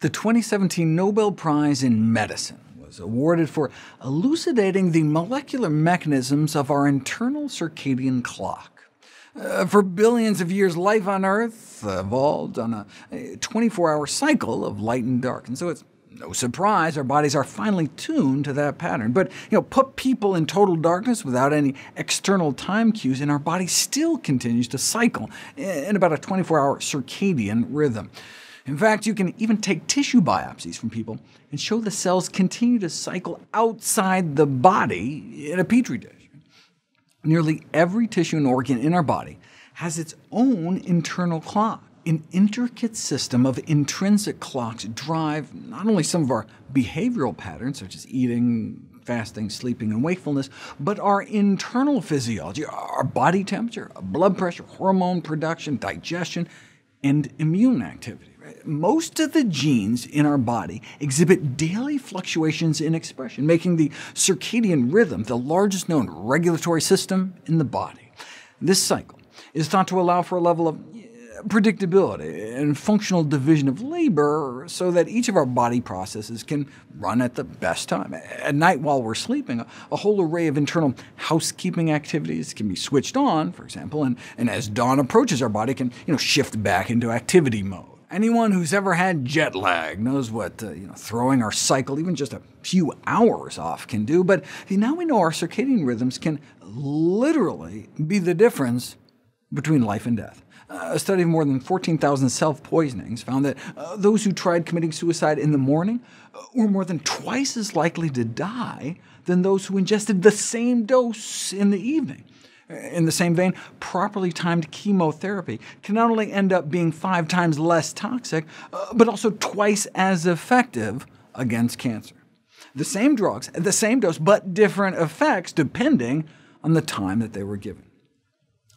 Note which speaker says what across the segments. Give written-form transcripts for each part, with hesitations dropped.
Speaker 1: The 2017 Nobel Prize in Medicine was awarded for elucidating the molecular mechanisms of our internal circadian clock. For billions of years, life on Earth evolved on a 24-hour cycle of light and dark, and so it's no surprise our bodies are finely tuned to that pattern. But put people in total darkness without any external time cues, and our body still continues to cycle in about a 24-hour circadian rhythm. In fact, you can even take tissue biopsies from people and show the cells continue to cycle outside the body in a petri dish. Nearly every tissue and organ in our body has its own internal clock. An intricate system of intrinsic clocks drive not only some of our behavioral patterns, such as eating, fasting, sleeping, and wakefulness, but our internal physiology, our body temperature, blood pressure, hormone production, digestion, and immune activity. Most of the genes in our body exhibit daily fluctuations in expression, making the circadian rhythm the largest known regulatory system in the body. This cycle is thought to allow for a level of predictability and functional division of labor so that each of our body processes can run at the best time. At night while we're sleeping, a whole array of internal housekeeping activities can be switched on, for example, and as dawn approaches, our body can shift back into activity mode. Anyone who's ever had jet lag knows what throwing our cycle even just a few hours off can do, but now we know our circadian rhythms can literally be the difference between life and death. A study of more than 14,000 self-poisonings found that those who tried committing suicide in the morning were more than twice as likely to die than those who ingested the same dose in the evening. In the same vein, properly timed chemotherapy can not only end up being 5 times less toxic, but also twice as effective against cancer. The same drugs, the same dose, but different effects depending on the time that they were given.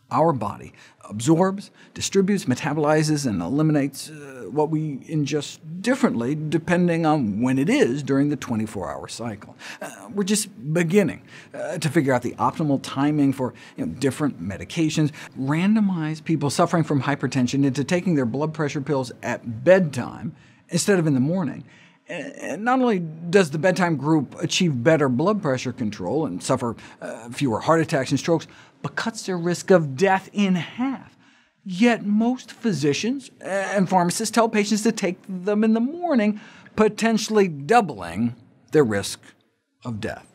Speaker 1: Our body absorbs, distributes, metabolizes, and eliminates what we ingest differently depending on when it is during the 24-hour cycle. We're just beginning to figure out the optimal timing for different medications, randomize people suffering from hypertension into taking their blood pressure pills at bedtime instead of in the morning. And not only does the bedtime group achieve better blood pressure control and suffer fewer heart attacks and strokes, but cuts their risk of death in half. Yet most physicians and pharmacists tell patients to take them in the morning, potentially doubling their risk of death.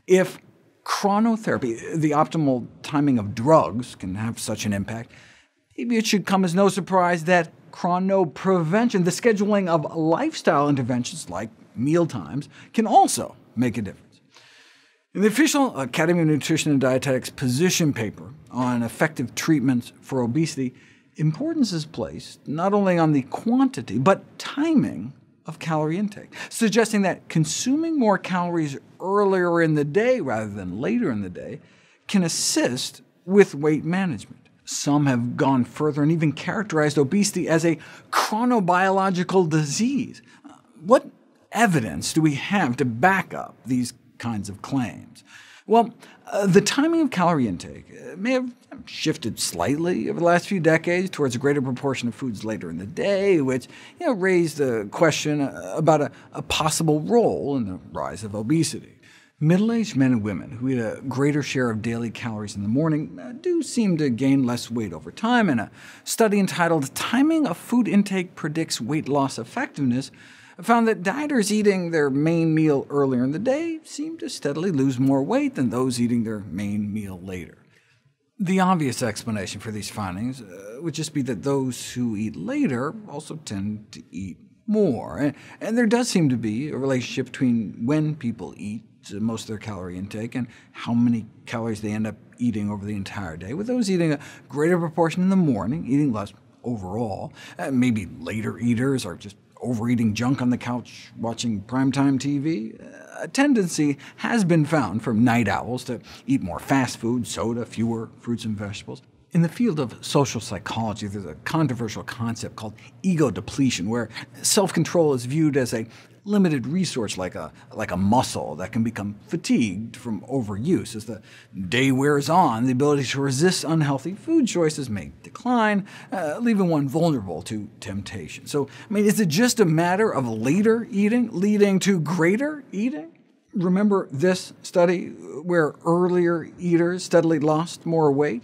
Speaker 1: If chronotherapy, the optimal timing of drugs, can have such an impact, maybe it should come as no surprise that chronoprevention, the scheduling of lifestyle interventions like meal times, can also make a difference. In the official Academy of Nutrition and Dietetics position paper on effective treatments for obesity, importance is placed not only on the quantity, but timing of calorie intake, suggesting that consuming more calories earlier in the day rather than later in the day can assist with weight management. Some have gone further and even characterized obesity as a chronobiological disease. What evidence do we have to back up these kinds of claims? Well, the timing of calorie intake may have shifted slightly over the last few decades towards a greater proportion of foods later in the day, which raised the question about a possible role in the rise of obesity. Middle-aged men and women who eat a greater share of daily calories in the morning do seem to gain less weight over time, and a study entitled "Timing of Food Intake Predicts Weight Loss Effectiveness" found that dieters eating their main meal earlier in the day seem to steadily lose more weight than those eating their main meal later. The obvious explanation for these findings would just be that those who eat later also tend to eat more, and there does seem to be a relationship between when people eat most of their calorie intake and how many calories they end up eating over the entire day, with those eating a greater proportion in the morning, eating less overall. Maybe later eaters are just overeating junk on the couch watching primetime TV. A tendency has been found for night owls to eat more fast food, soda, fewer fruits and vegetables. In the field of social psychology, there's a controversial concept called ego depletion, where self-control is viewed as a limited resource like a muscle that can become fatigued from overuse. As the day wears on, the ability to resist unhealthy food choices may decline, leaving one vulnerable to temptation. So, is it just a matter of later eating leading to greater eating? Remember this study where earlier eaters steadily lost more weight?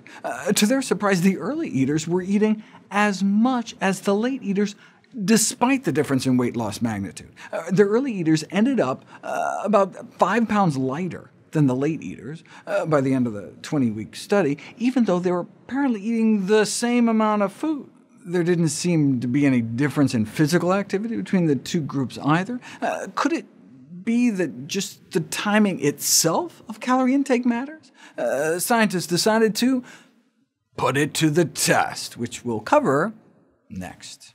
Speaker 1: To their surprise, the early eaters were eating as much as the late eaters, despite the difference in weight loss magnitude. The early eaters ended up about 5 pounds lighter than the late eaters by the end of the 20-week study, even though they were apparently eating the same amount of food. There didn't seem to be any difference in physical activity between the two groups either. Could it be that just the timing itself of calorie intake matters? Scientists decided to put it to the test, which we'll cover next.